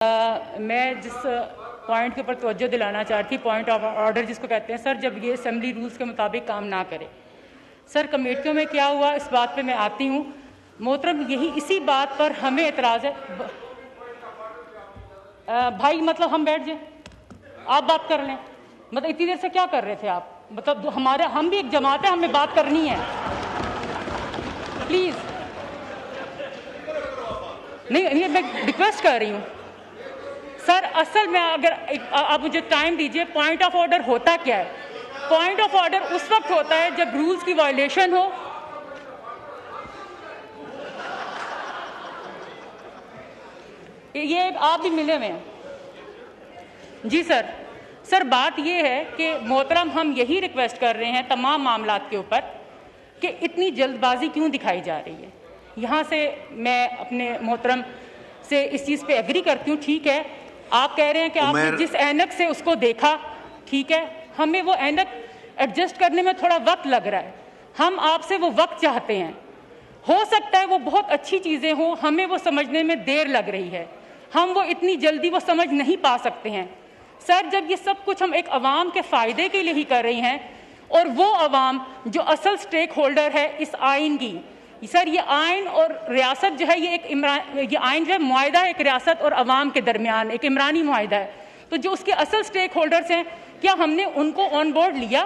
मैं जिस पॉइंट के ऊपर तवज्जो दिलाना चाहती, पॉइंट ऑफ ऑर्डर जिसको कहते हैं सर, जब ये असेंबली रूल्स के मुताबिक काम ना करे। सर कमेटियों में क्या हुआ इस बात पे मैं आती हूँ मोहतरम, यही इसी बात पर हमें एतराज़ है। भाई मतलब हम बैठ जाए, आप बात कर लें। मतलब इतनी देर से क्या कर रहे थे आप? मतलब हमारे हम भी एक जमात है, हमें बात करनी है प्लीज़। नहीं मैं रिक्वेस्ट कर रही हूँ सर। असल में अगर आप मुझे टाइम दीजिए, पॉइंट ऑफ ऑर्डर होता क्या है? पॉइंट ऑफ ऑर्डर उस वक्त होता है जब रूल्स की वायलेशन हो। ये आप भी मिले हुए हैं जी सर। सर बात ये है कि मोहतरम हम यही रिक्वेस्ट कर रहे हैं तमाम मामलात के ऊपर कि इतनी जल्दबाजी क्यों दिखाई जा रही है। यहाँ से मैं अपने मोहतरम से इस चीज़ पे एग्री करती हूँ। ठीक है, आप कह रहे हैं कि आपने जिस ऐनक से उसको देखा, ठीक है, हमें वो ऐनक एडजस्ट करने में थोड़ा वक्त लग रहा है। हम आपसे वो वक्त चाहते हैं। हो सकता है वो बहुत अच्छी चीज़ें हों, हमें वो समझने में देर लग रही है, हम वो इतनी जल्दी वो समझ नहीं पा सकते हैं। सर जब ये सब कुछ हम एक अवाम के फ़ायदे के लिए ही कर रही हैं, और वो अवाम जो असल स्टेक होल्डर है इस आइन की, सर ये आइन और रियासत जो है ये आइन जो है मुआहिदा है एक रियासत और अवाम के दरमियान, एक इमरानी मुआहिदा है। तो जो उसके असल स्टेक होल्डर्स हैं, क्या हमने उनको ऑन बोर्ड लिया?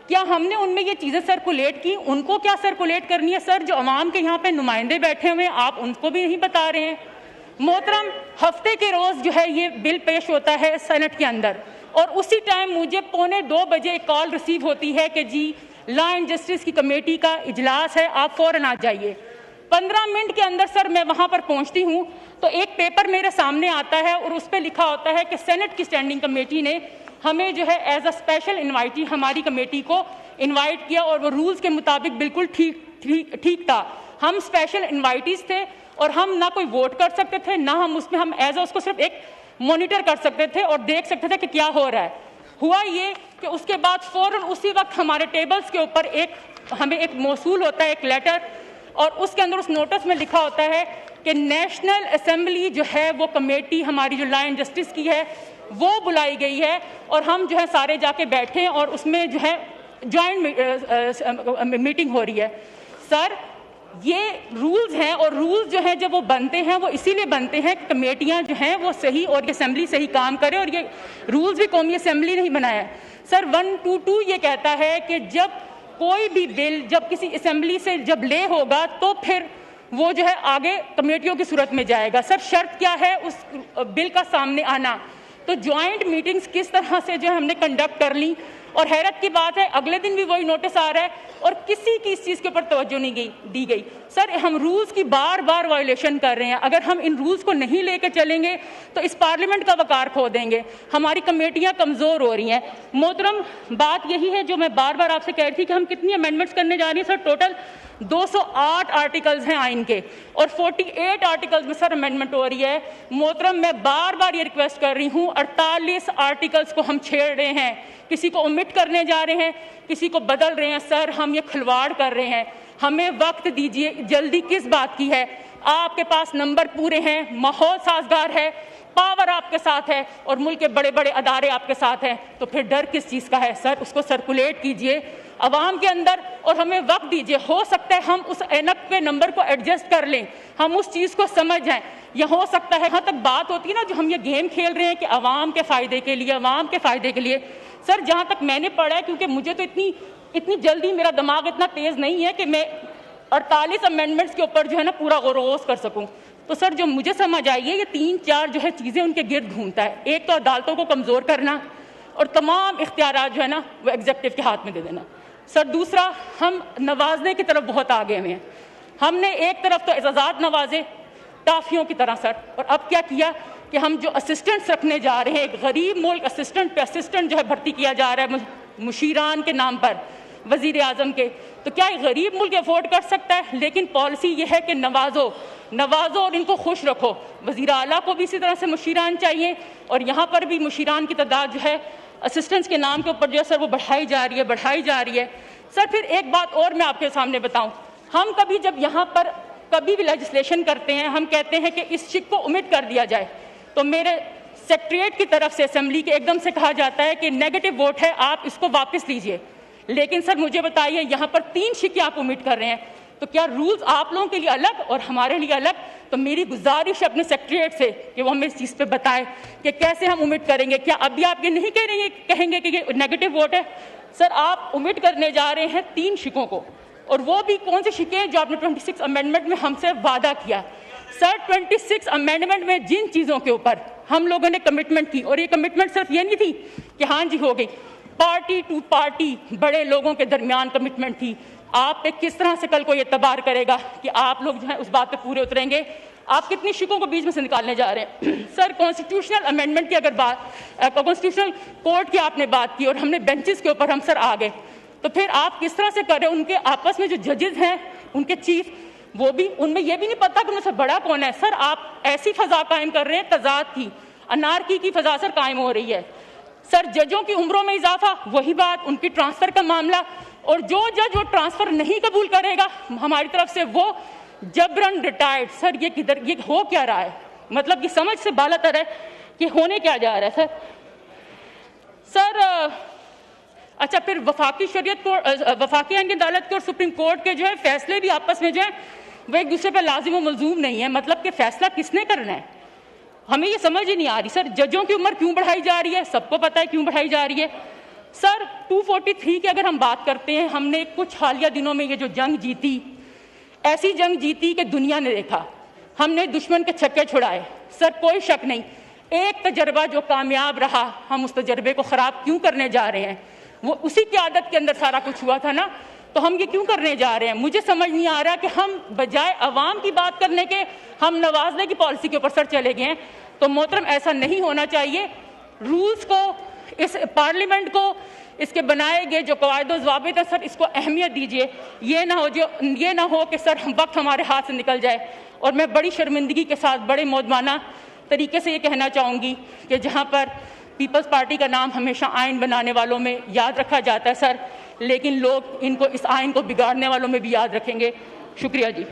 क्या हमने उनमें ये चीज़ें सर्कुलेट की? उनको क्या सर्कुलेट करनी है? सर जो अवाम के यहाँ पे नुमाइंदे बैठे हुए हैं, आप उनको भी नहीं बता रहे हैं। मोहतरम हफ्ते के रोज़ जो है ये बिल पेश होता है सेनेट के अंदर, और उसी टाइम मुझे 1:45 बजे एक कॉल रिसीव होती है कि जी लॉ एंड जस्टिस की कमेटी का इजलास है, आप फ़ौरन आ जाइए। 15 मिनट के अंदर सर मैं वहाँ पर पहुँचती हूँ तो एक पेपर मेरे सामने आता है और उस पर लिखा होता है कि सेनेट की स्टैंडिंग कमेटी ने हमें जो है एज अ स्पेशल इन्वाइटी हमारी कमेटी को इन्वाइट किया, और वो रूल्स के मुताबिक बिल्कुल ठीक था। हम स्पेशल इन्वाइटीज़ थे और हम ना कोई वोट कर सकते थे, ना हम उसमें हम एज उसको सिर्फ एक मॉनिटर कर सकते थे और देख सकते थे कि क्या हो रहा है। हुआ ये कि उसके बाद फ़ौरन उसी वक्त हमारे टेबल्स के ऊपर हमें एक मौसूल होता है, एक लेटर, और उसके अंदर उस नोटिस में लिखा होता है कि नेशनल असेंबली जो है वो कमेटी हमारी जो लॉ एंड जस्टिस की है वो बुलाई गई है, और हम जो है सारे जाके बैठे और उसमें जो है जॉइंट मीटिंग हो रही है। सर ये रूल्स हैं, और रूल्स जो हैं जब वो बनते हैं वो इसीलिए बनते हैं कि कमेटियां जो हैं वो सही और ये असेंबली सही काम करे, और ये रूल्स भी कौमी असेंबली नहीं बनाया है। सर 122 ये कहता है कि जब कोई भी बिल जब किसी असेंबली से जब ले होगा तो फिर वो जो है आगे कमेटियों की सूरत में जाएगा। सर शर्त क्या है उस बिल का सामने आना? तो ज्वाइंट मीटिंग्स किस तरह से जो है हमने कंडक्ट कर ली, और हैरत की बात है अगले दिन भी वही नोटिस आ रहा है और किसी की इस चीज़ के ऊपर तवज्जो नहीं दी गई। सर हम रूल्स की बार बार वायलेशन कर रहे हैं। अगर हम इन रूल्स को नहीं लेके चलेंगे तो इस पार्लियामेंट का वकार खो देंगे, हमारी कमेटियां कमज़ोर हो रही हैं। मोहतरम बात यही है जो मैं बार बार आपसे कह रही थी कि हम कितनी अमेंडमेंट्स करने जा रही हैं। सर टोटल 208 आर्टिकल्स हैं आइन के, और 48 आर्टिकल्स में सर अमेंडमेंट हो रही है। मोहतरम मैं बार बार ये रिक्वेस्ट कर रही हूँ, 48 आर्टिकल्स को हम छेड़ रहे हैं, किसी को ओमिट करने जा रहे हैं, किसी को बदल रहे हैं। सर हम ये खिलवाड़ कर रहे हैं, हमें वक्त दीजिए। जल्दी किस बात की है? आपके पास नंबर पूरे हैं, माहौल साजगार है, पावर आपके साथ है, और मुल्क के बड़े बड़े अदारे आपके साथ हैं, तो फिर डर किस चीज़ का है? सर उसको सर्कुलेट कीजिए अवाम के अंदर और हमें वक्त दीजिए। हो सकता है हम उस ऐनक के नंबर को एडजस्ट कर लें, हम उस चीज़ को समझ जाएं। यह हो सकता है यहाँ तक बात होती है ना, जो हम ये गेम खेल रहे हैं कि अवाम के फ़ायदे के लिए, अवाम के फ़ायदे के लिए। सर जहाँ तक मैंने पढ़ा है, क्योंकि मुझे तो इतनी जल्दी मेरा दिमाग इतना तेज़ नहीं है कि मैं 48 अमेंडमेंट्स के ऊपर जो है ना पूरा गौर कर सकूँ। तो सर जो मुझे समझ आई है, ये 3-4 जो है चीज़ें उनके गिर्द घूमता है। एक तो अदालतों को कमज़ोर करना, और तमाम इख्तियारात जो है ना वो एग्जीक्यूटिव के हाथ में दे देना। सर दूसरा, हम नवाजने की तरफ बहुत आगे हुए हैं। हमने एक तरफ तो एजाज़ात नवाजे टाफियों की तरह सर, और अब क्या किया कि हम जो असिस्टेंट्स रखने जा रहे हैं, एक गरीब मुल्क असिस्टेंट पे असिस्टेंट जो है भर्ती किया जा रहा है मुशीरान के नाम पर वज़ीर आज़म के, तो क्या एक गरीब मुल्क अफोर्ड कर सकता है? लेकिन पॉलिसी ये है कि नवाजो और इनको खुश रखो। वज़ीर आला को भी इसी तरह से मुशीरान चाहिए, और यहाँ पर भी मुशीरान की तादाद जो है असिस्टेंट्स के नाम के ऊपर जो है सर वो बढ़ाई जा रही है। सर फिर एक बात और मैं आपके सामने बताऊँ, हम कभी जब यहाँ पर कभी भी लेजिस्लेशन करते हैं, हम कहते हैं कि इस शिक को ओमिट कर दिया जाए। तो मेरे सेक्रेटरीट की तरफ से असेंबली के एकदम से कहा जाता है कि नेगेटिव वोट है, आप इसको वापस लीजिए। लेकिन सर मुझे बताइए, यहाँ पर 3 शिकें आप ओमिट कर रहे हैं, तो क्या रूल्स आप लोगों के लिए अलग और हमारे लिए अलग? तो मेरी गुजारिश है अपने सेक्रेटरीट से कि वो हमें इस चीज़ पे बताएं कि कैसे हम ओमिट करेंगे। क्या अभी आप ये नहीं कहेंगे कि ये नेगेटिव वोट है? सर आप ओमिट करने जा रहे हैं 3 शिकों को, और वो भी कौन सी शिकें जो आपने 26 अमेंडमेंट में हमसे वादा किया। सर 26 अमेंडमेंट में जिन चीज़ों के ऊपर हम लोगों ने कमिटमेंट की, और ये कमिटमेंट सिर्फ ये नहीं थी कि हाँ जी हो गई, पार्टी टू पार्टी बड़े लोगों के दरमियान कमिटमेंट थी। आप पे किस तरह से कल को ये तबार करेगा कि आप लोग जो है उस बात पे पूरे उतरेंगे? आप कितनी शिकों को बीच में से निकालने जा रहे हैं? सर कॉन्स्टिट्यूशनल अमेंडमेंट की अगर बात, कॉन्स्टिट्यूशनल कोर्ट की आपने बात की और हमने बेंचेस के ऊपर हम सर आ गए, तो फिर आप किस तरह से कर रहे हैं? उनके आपस में जो जजेस हैं, उनके चीफ, वो भी, उनमें ये भी नहीं पता कि उनसे बड़ा कौन है। सर आप ऐसी फजा कायम कर रहे हैं, तजाद की, अनारकी की फजा सर कायम हो रही है। सर जजों की उम्रों में इजाफा, वही बात, उनकी ट्रांसफर का मामला, और जो जज वो ट्रांसफर नहीं कबूल करेगा हमारी तरफ से वो जबरन रिटायर्ड। सर ये किधर, ये हो क्या रहा है? मतलब कि समझ से बालातर है कि होने क्या जा रहा है सर। अच्छा, फिर वफाकी शरीयत को, वफाकी आईन की अदालत के और सुप्रीम कोर्ट के जो है फैसले भी आपस में जो है वो एक दूसरे पर लाजिम व मलजूम नहीं है। मतलब कि फैसला किसने करना है, हमें ये समझ ही नहीं आ रही। सर जजों की उम्र क्यों बढ़ाई जा रही है? सबको पता है क्यों बढ़ाई जा रही है। सर 243 की अगर हम बात करते हैं, हमने कुछ हालिया दिनों में ये जो जंग जीती, ऐसी जंग जीती कि दुनिया ने देखा, हमने दुश्मन के छक्के छुड़ाए। सर कोई शक नहीं, एक तजर्बा जो कामयाब रहा, हम उस तजर्बे को ख़राब क्यों करने जा रहे हैं? वो उसी की आदत के अंदर सारा कुछ हुआ था ना, तो हम ये क्यों करने जा रहे हैं? मुझे समझ नहीं आ रहा कि हम बजाय अवाम की बात करने के हम नवाजने की पॉलिसी के ऊपर सर चले गए हैं। तो मोहतरम ऐसा नहीं होना चाहिए। रूल्स को, इस पार्लियामेंट को, इसके बनाए गए जो कवायद ज़वाबित है सर, इसको अहमियत दीजिए। ये ना हो कि सर वक्त हमारे हाथ से निकल जाए। और मैं बड़ी शर्मिंदगी के साथ, बड़े मौदमाना तरीके से ये कहना चाहूँगी कि जहाँ पर पीपल्स पार्टी का नाम हमेशा आइन बनाने वालों में याद रखा जाता है सर, लेकिन लोग इनको, इस आइन को बिगाड़ने वालों में भी याद रखेंगे। शुक्रिया जी।